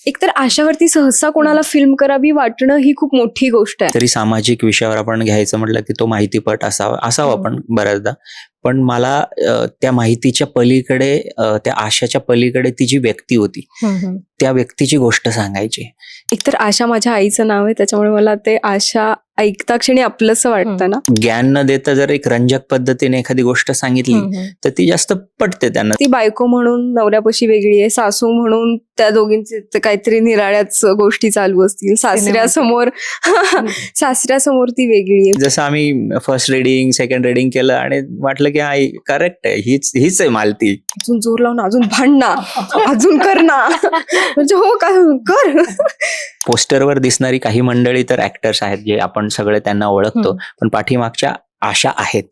एकतर आशावरती सहसा कोणाला फिल्म करावी वाटणं ही खूप मोठी गोष्ट आहे. तरी सामाजिक विषयावर आपण घ्यायचं म्हटलं की तो माहितीपट असावा पण बऱ्याचदा. पण मला त्या माहितीच्या पलीकडे, त्या आशाच्या पलीकडे ती जी व्यक्ती होती, त्या व्यक्तीची गोष्ट सांगायची. एकतर आशा माझ्या आईचं नाव आहे, त्याच्यामुळे मला ते आशा ऐकता क्षणी आपलंसं वाटतं ना. ज्ञान न देता जर एक रंजक पद्धतीने एखादी गोष्ट सांगितली तर ती जास्त पटते त्यांना. ती बायको म्हणून नवऱ्यापाशी वेगळी आहे, सासू म्हणून त्या दोघींचे काहीतरी निराळ्याच गोष्टी चालू असतील, सासऱ्यासमोर सासऱ्यासमोर ती वेगळी आहे. जसं आम्ही फर्स्ट रिडिंग सेकंड रिडिंग केलं आणि वाटलं की हा करेक्ट आहे, हीच आहे मालती. अजून जोर लावून अजून भांड ना, अजून कर ना, म्हणजे हो का कर. पोस्टरवर दिसणारी काही मंडळी तर ऍक्टर्स आहेत जे आपण सगळे त्यांना ओळखतो, पण पाठीमागच्या आशा आहेत.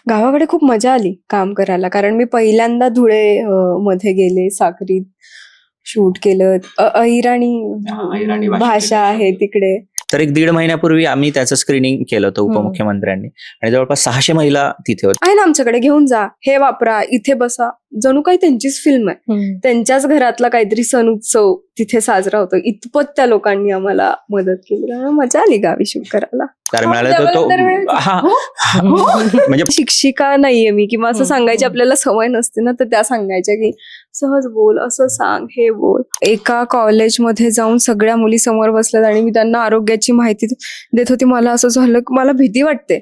गावाकडे खूप मजा आली काम करायला, कारण मी पहिल्यांदा धुळे मध्ये गेले, साक्रीत शूट केलं. अहिराणी भाषा आहे तिकडे. तर एक 1.5 महिन्यापूर्वी आम्ही त्याचं स्क्रीनिंग केलं होतं उपमुख्यमंत्र्यांनी, आणि जवळपास 600 महिला तिथे होत्या. आहे ना, आमच्याकडे घेऊन जा, हे वापरा, इथे बसा, जणू काही त्यांचीच फिल्म आहे. त्यांच्याच घरातला काहीतरी सण उत्सव तिथे साजरा होतो, इतपत त्या लोकांनी आम्हाला मदत केली. मजा आली गावी शूट करायला. तर मिळालं तो म्हणजे शिक्षिका नाहीये मी, किंवा असं सांगायची आपल्याला सवय नसते ना, तर त्या सांगायच्या की सहज बोल, असं सांग, हे बोल. एका कॉलेजमध्ये जाऊन सगळ्या मुली समोर बसल्यात आणि मी त्यांना आरोग्याची माहिती देत होती. मला असं झालं की मला भीती वाटते